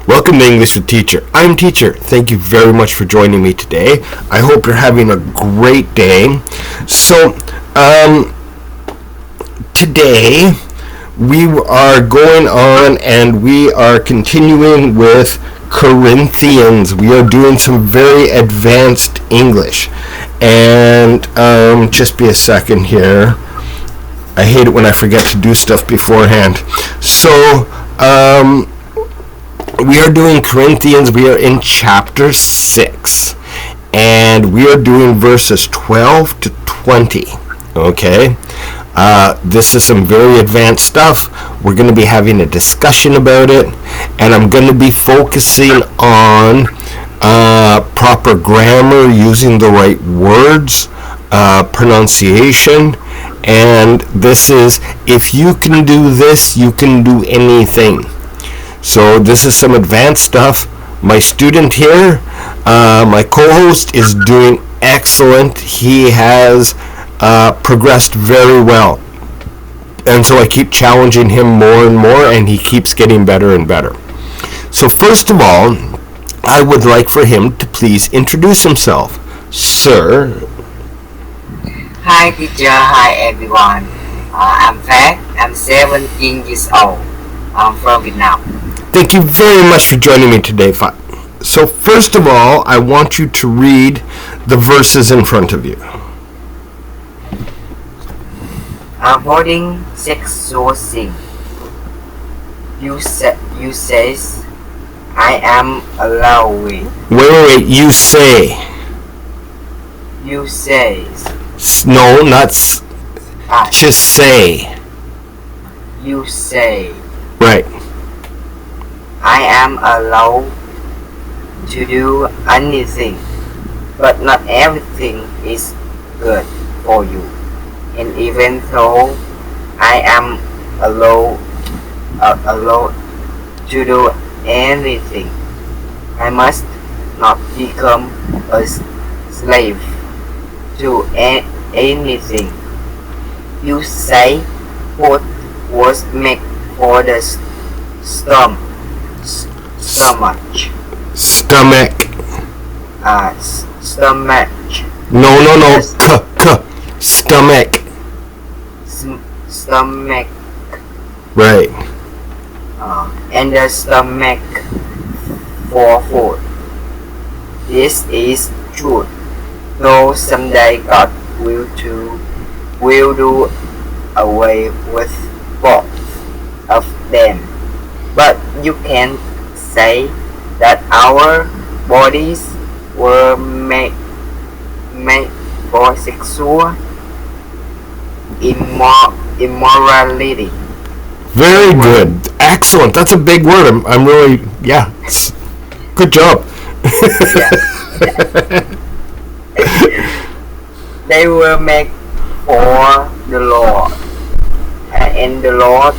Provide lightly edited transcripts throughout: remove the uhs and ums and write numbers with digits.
Welcome to English with Teacher. I'm Teacher. Thank you very much for joining me today. I hope you're having a great day. So, today we are going on and we are continuing with Corinthians. We are doing some very advanced English. And just be a second here. I hate it when I forget to do stuff beforehand. So, we are doing Corinthians. We are in chapter 6. And we are doing verses 12 to 20. Okay? This is some very advanced stuff. We're going to be having a discussion about it. And I'm going to be focusing on proper grammar, using the right words, pronunciation. And this is, if you can do this, you can do anything. So this is some advanced stuff. My student here, my co-host, is doing excellent. He has progressed very well. And so I keep challenging him more and more, and he keeps getting better and better. So first of all, I would like for him to please introduce himself. Sir. Hi teacher, hi everyone. I'm Phat. I'm 17 years old. I'm from Vietnam. Thank you very much for joining me today, Phat. So first of all, I want you to read the verses in front of you. Avoiding sexual sin. You says I am allowing. Wait. You say. You says. No, not just say. You say. Right. I am allowed to do anything, but not everything is good for you. And even though I am allowed to do anything, I must not become a slave to anything. You say food was made for the stomach. Stomach. Stomach. No. Stomach. Stomach. Right. And the stomach for food. This is true. Though someday God will do away with both of them. But you can say that our bodies were made for sexual immorality. Very good. Excellent. That's a big word. I'm really, yeah. Good job. They were made for the Lord. And the Lord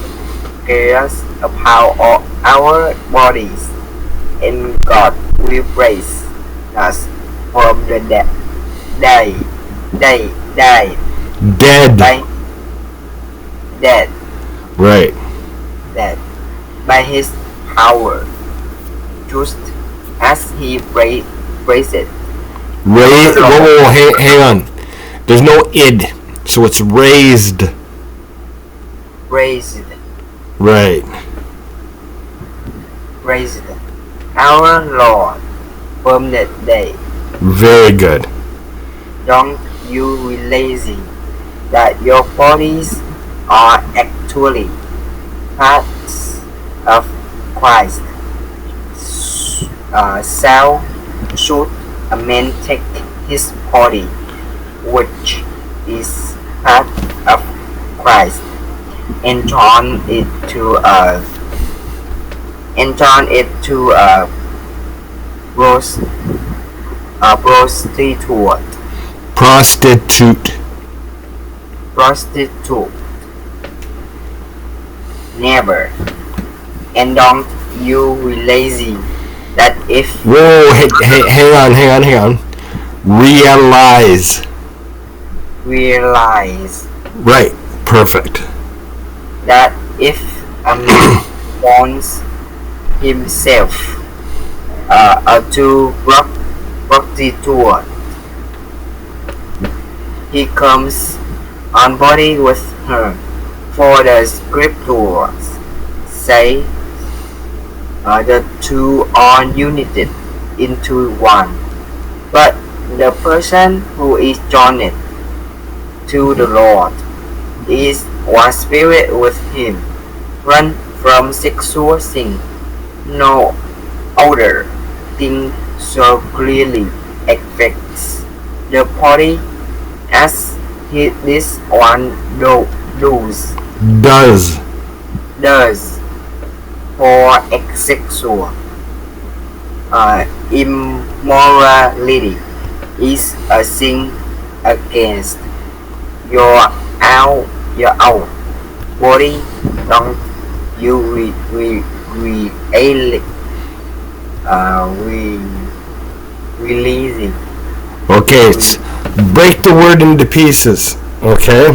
cares about our bodies. And God will praise us from the dead. Dead. Right. Dead. By His power, just as He praised it. Whoa, hang on. There's no id, so it's raised. Raised. Right. Raised. Our Lord from the day. Very good. Don't you realize that your bodies are actually parts of Christ? Should a man take his body, which is part of Christ, and turn it to a prostitute. Never. And don't you realize that if Whoa, hang on. Realize. Right, perfect. That if a man wants himself to prostitute. He comes on body with her, for the scriptures say the two are united into one. But the person who is joined to the Lord is one spirit with him. Run from sexual sin. No other thing so clearly affects the body as this one does. For sexual immorality is a sin against your own body. Don't you releasing? Okay, break the word into pieces. Okay,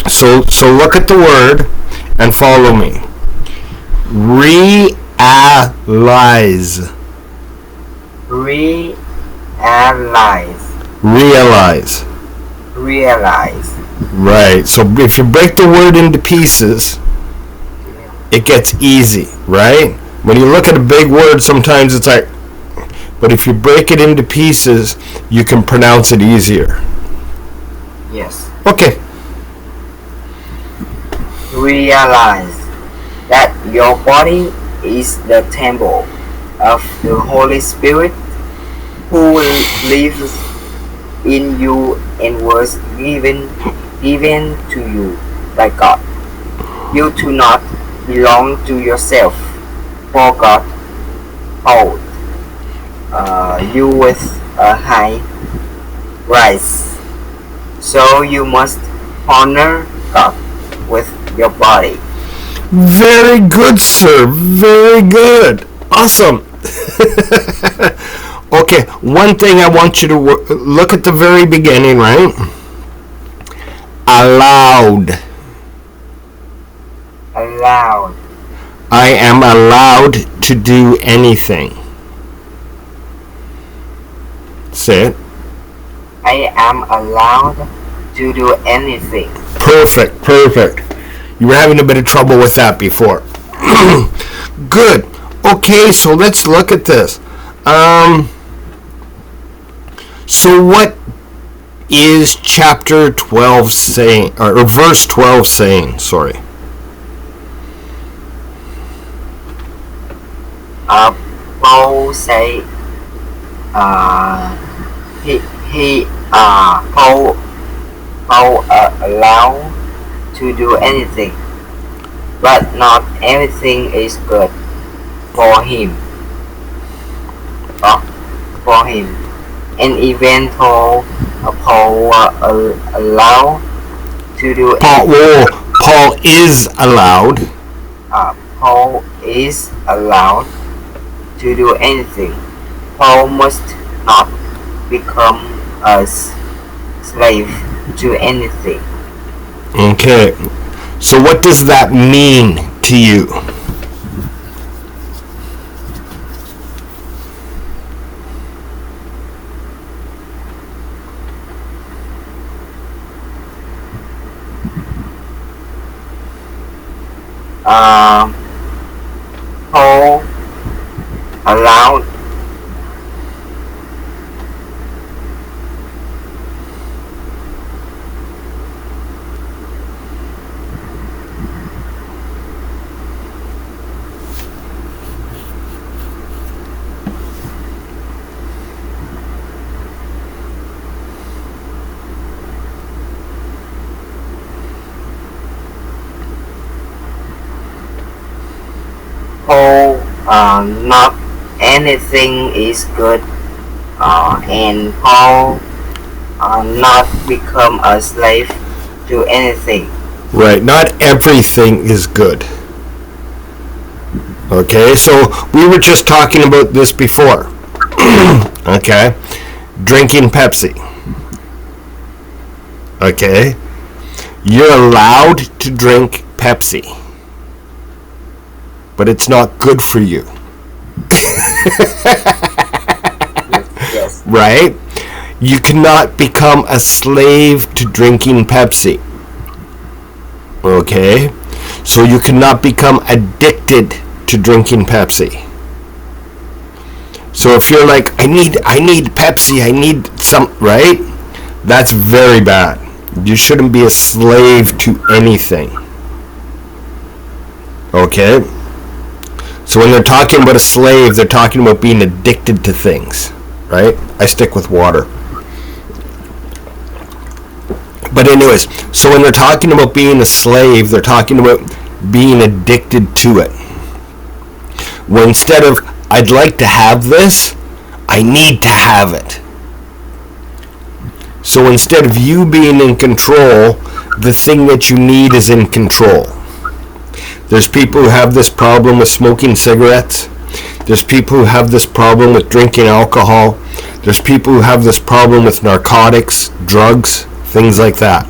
so look at the word and follow me. Realize. Right. So if you break the word into pieces, it gets easy, right? When you look at a big word, sometimes it's like, but if you break it into pieces, you can pronounce it easier. Yes. Okay. Realize that your body is the temple of the Holy Spirit who lives in you and was given to you by God. You do not belong to yourself, for God owed you with a high price. So you must honor God with your body. Very good, sir. Very good. Awesome. Okay, one thing I want you to look at the very beginning, right? Allowed. I am allowed to do anything. Say it. I am allowed to do anything. Perfect. You were having a bit of trouble with that before. Good. Okay, so let's look at this. So what is chapter 12 saying, or verse 12 saying? Sorry. Paul say, Paul allowed to do anything, but not everything is good for him. And even though Paul allowed to do Paul is allowed. Paul is allowed to do anything. Paul must not become a slave to anything. Okay. So what does that mean to you? Paul allowed not anything is good, and Paul not become a slave to anything. Right, not everything is good. Okay, so we were just talking about this before. Okay, drinking Pepsi. Okay, you're allowed to drink Pepsi. but it's not good for you. Yes. Right? You cannot become a slave to drinking Pepsi. Okay? So you cannot become addicted to drinking Pepsi. So if you're like, I need Pepsi, I need some, right? That's very bad. You shouldn't be a slave to anything. Okay? So when they're talking about a slave, they're talking about being addicted to things, right? I stick with water. But anyways, so when they're talking about being a slave, they're talking about being addicted to it. Well, instead of, I'd like to have this, I need to have it. So instead of you being in control, the thing that you need is in control. There's people who have this problem with smoking cigarettes. There's people who have this problem with drinking alcohol. There's people who have this problem with narcotics, drugs, things like that.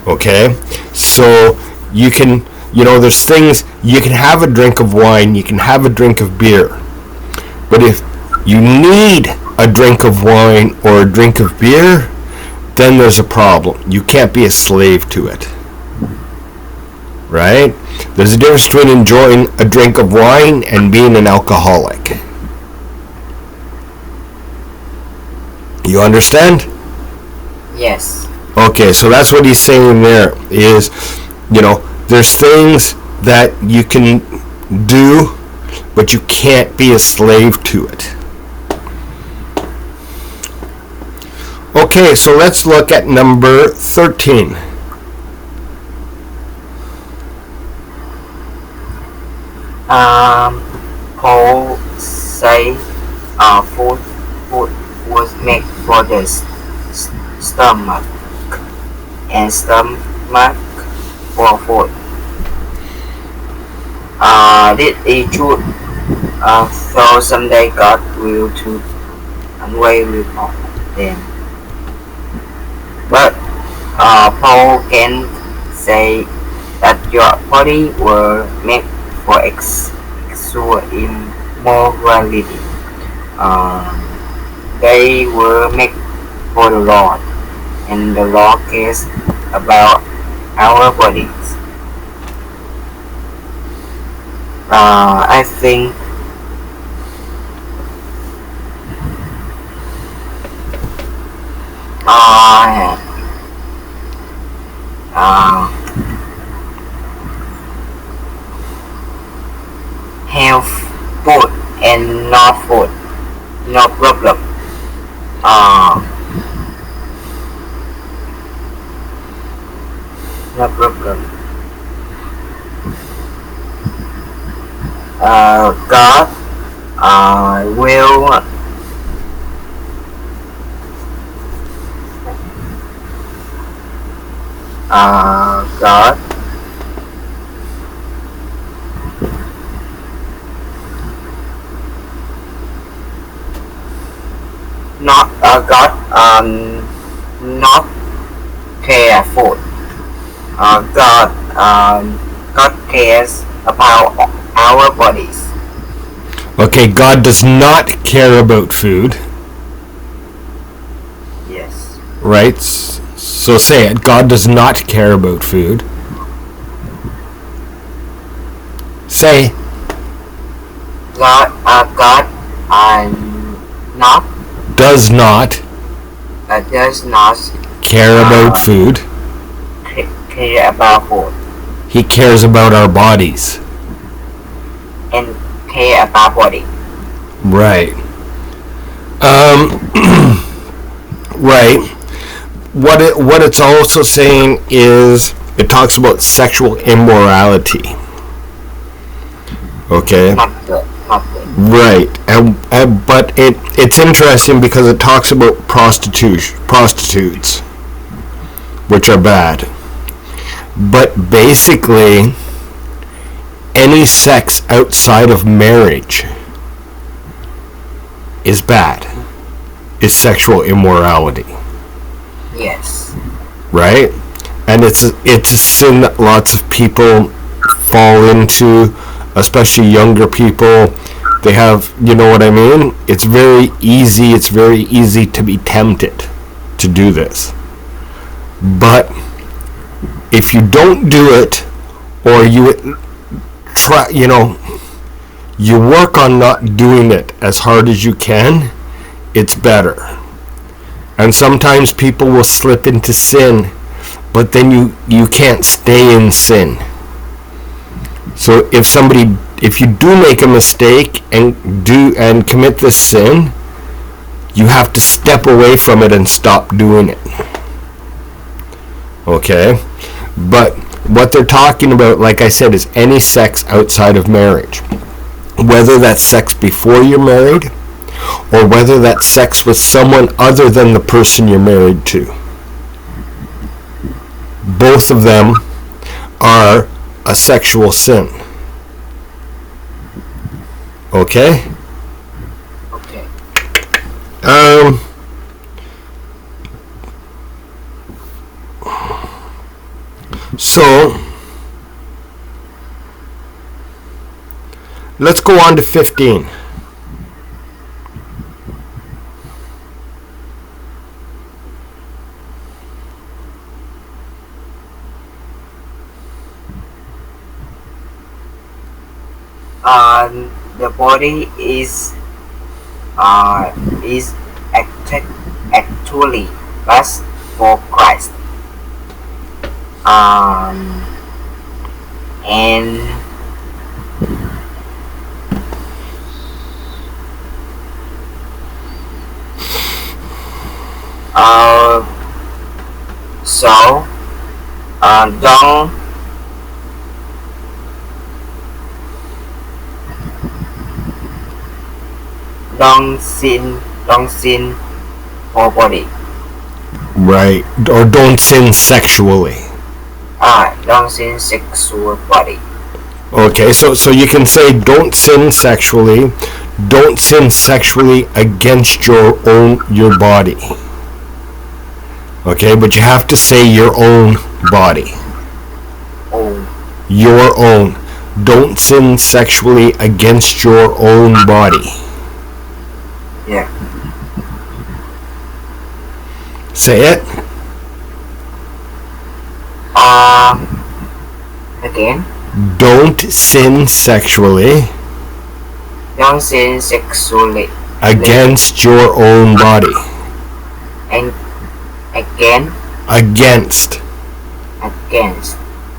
Okay? So you can, there's things, you can have a drink of wine, you can have a drink of beer. But if you need a drink of wine or a drink of beer, then there's a problem. You can't be a slave to it. Right? There's a difference between enjoying a drink of wine and being an alcoholic. You understand? Yes. Okay, so that's what he's saying there is, there's things that you can do, but you can't be a slave to it. Okay, so let's look at number 13. Paul say food was made for the stomach and stomach for food. This is true. So someday God will to and we will not them. But Paul can say that your body were made for sexual immorality. They were made for the Lord, and the Lord cares about our bodies. I think health food and not food, no problem. No problem. God will God not not careful. God cares about our bodies. Okay, God does not care about food. Yes. Right? So say it. God does not care about food. Say. God not does not care about food. Care about food. He cares about our bodies. And care about body. Right. Right. What it's also saying is it talks about sexual immorality. Okay. Not good. Right. But it's interesting because it talks about prostitutes, which are bad. But basically, any sex outside of marriage is bad. Is sexual immorality. Yes. Right? And it's a sin that lots of people fall into especially younger people. They have, you know what I mean? It's very easy to be tempted to do this. But if you don't do it, or you try, you work on not doing it as hard as you can, it's better. And sometimes people will slip into sin, but then you can't stay in sin. So if you do make a mistake and commit this sin, you have to step away from it and stop doing it. Okay? But what they're talking about, like I said, is any sex outside of marriage. Whether that's sex before you're married, or whether that's sex with someone other than the person you're married to. Both of them are a sexual sin. Okay? Okay. So, let's go on to 15. The body is actually lust for Christ. And so don't sin for body. Right. Or don't sin sexually. Don't sin sexual body. Okay, so you can say don't sin sexually. Don't sin sexually against your body. Okay, but you have to say your own body. Own. Your own. Don't sin sexually against your own body. Yeah. Say it. Again. Don't sin sexually. Don't sin sexually against your own body. And again. Against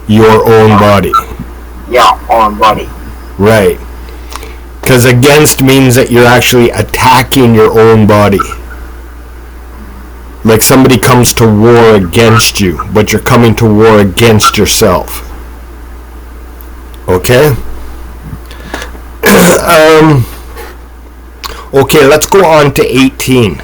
your own body. Your own body. Right. Because against means that you're actually attacking your own body. Like somebody comes to war against you, but you're coming to war against yourself. Okay? Okay, let's go on to 18.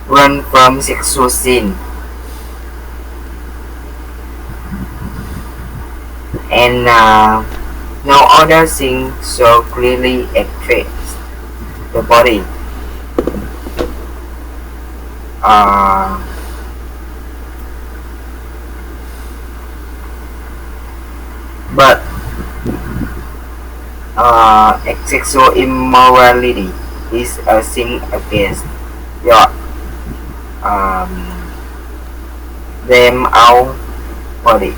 Run from sexual sin. And no other thing so clearly affects the body. But sexual immorality is a sin against your them our body.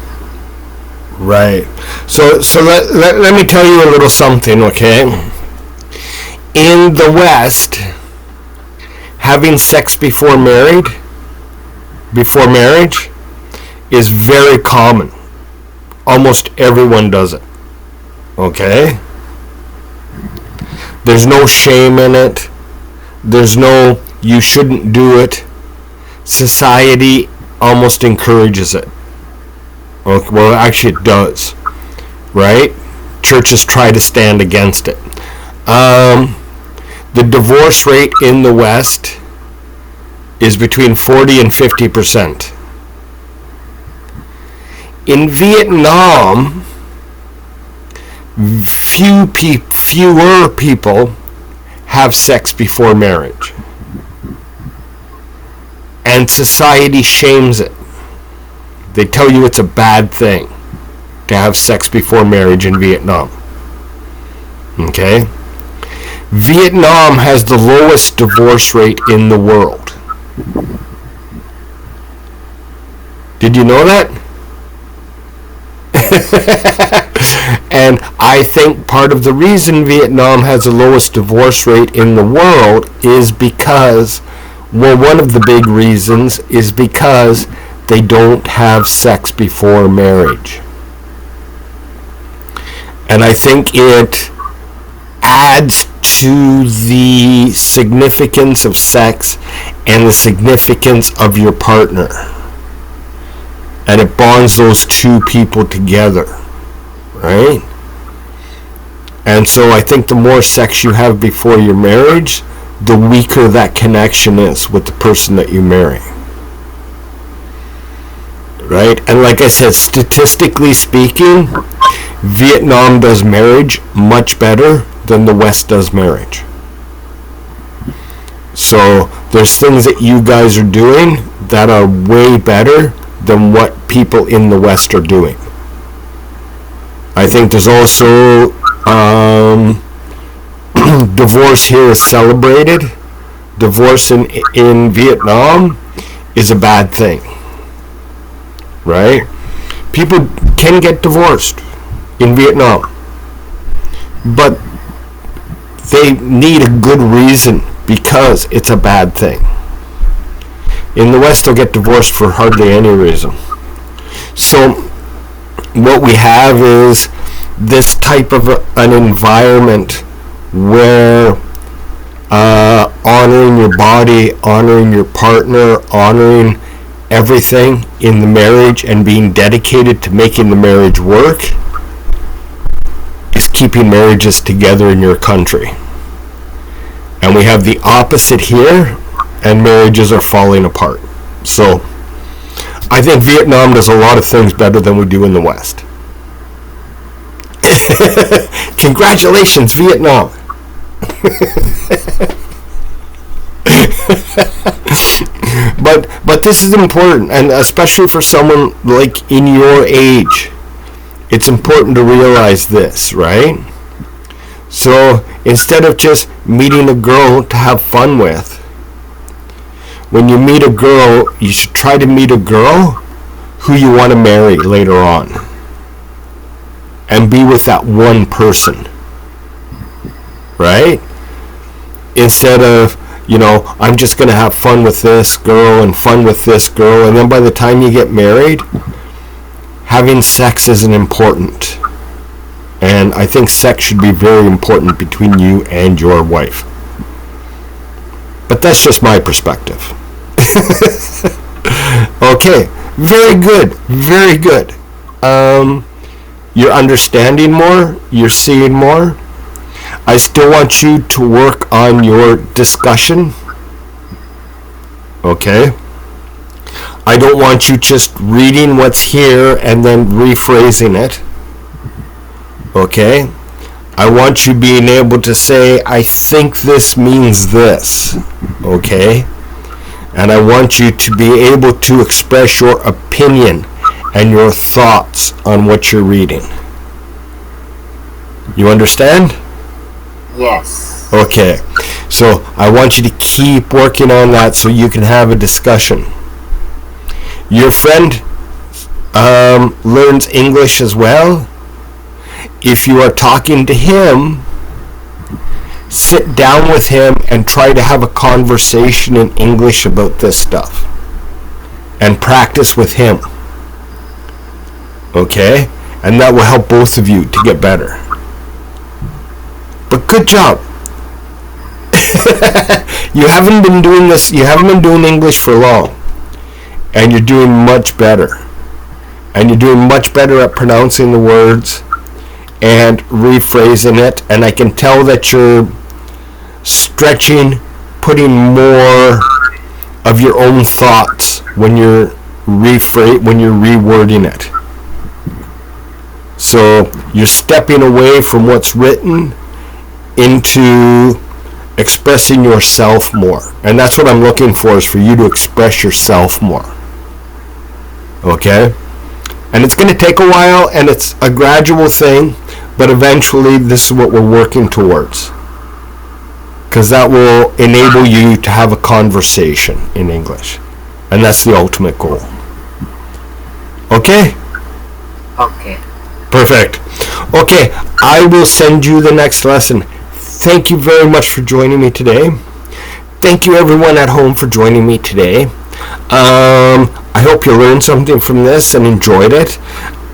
Right. So let me tell you a little something, okay? In the West, having sex before marriage is very common. Almost everyone does it. Okay? There's no shame in it. There's no you shouldn't do it. Society almost encourages it. Okay, well, actually it does. Right? Churches try to stand against it. The divorce rate in the West is between 40 and 50%. In Vietnam, fewer people have sex before marriage. And society shames it. They tell you it's a bad thing to have sex before marriage in Vietnam. Okay? Vietnam has the lowest divorce rate in the world. Did you know that? And I think part of the reason Vietnam has the lowest divorce rate in the world is because, well, one of the big reasons is because they don't have sex before marriage. And I think it adds to the significance of sex and the significance of your partner. And it bonds those two people together, right? And so I think the more sex you have before your marriage, the weaker that connection is with the person that you marry. Right? And like I said, statistically speaking, Vietnam does marriage much better than the West does marriage. So there's things that you guys are doing that are way better than what people in the West are doing. I think there's also divorce here is celebrated. Divorce in Vietnam is a bad thing, right? People can get divorced in Vietnam, but they need a good reason because it's a bad thing. In the West, they'll get divorced for hardly any reason. So what we have is this type of an environment where honoring your body, honoring your partner, honoring everything in the marriage and being dedicated to making the marriage work is keeping marriages together in your country. And we have the opposite here, and marriages are falling apart. So I think Vietnam does a lot of things better than we do in the West. Congratulations, Vietnam. But this is important, and especially for someone like in your age, it's important to realize this, right? So instead of just meeting a girl to have fun with, when you meet a girl, you should try to meet a girl who you want to marry later on. And be with that one person. Right? Instead of, I'm just going to have fun with this girl and fun with this girl, and then by the time you get married, having sex isn't important. And I think sex should be very important between you and your wife. But that's just my perspective. Okay, very good, very good. You're understanding more, you're seeing more. I still want you to work on your discussion. Okay? I don't want you just reading what's here and then rephrasing it. Okay? I want you being able to say, I think this means this. Okay? And I want you to be able to express your opinion and your thoughts on what you're reading. You understand? Yes. Okay. So I want you to keep working on that so you can have a discussion. Your friend learns English as well. If you are talking to him, sit down with him and try to have a conversation in English about this stuff. And practice with him. Okay? And that will help both of you to get better. But good job. You haven't been doing this, you haven't been doing English for long. And you're doing much better. And you're doing much better at pronouncing the words and rephrasing it. And I can tell that you're stretching, putting more of your own thoughts when you're rewording it. So you're stepping away from what's written into expressing yourself more. And that's what I'm looking for, is for you to express yourself more. Okay? And it's going to take a while, and it's a gradual thing, but eventually this is what we're working towards. Because that will enable you to have a conversation in English. And that's the ultimate goal. Okay? Okay. Perfect. Okay, I will send you the next lesson. Thank you very much for joining me today. Thank you everyone at home for joining me today. I hope you learned something from this and enjoyed it.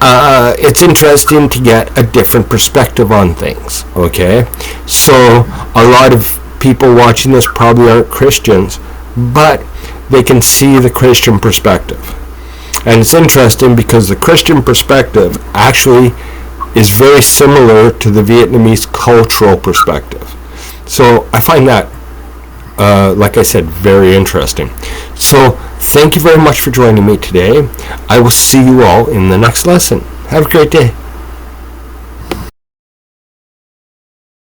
It's interesting to get a different perspective on things, okay? So a lot of people watching this probably aren't Christians, but they can see the Christian perspective. And it's interesting because the Christian perspective actually is very similar to the Vietnamese cultural perspective. So I find that, like I said, very interesting. So thank you very much for joining me today. I will see you all in the next lesson. Have a great day.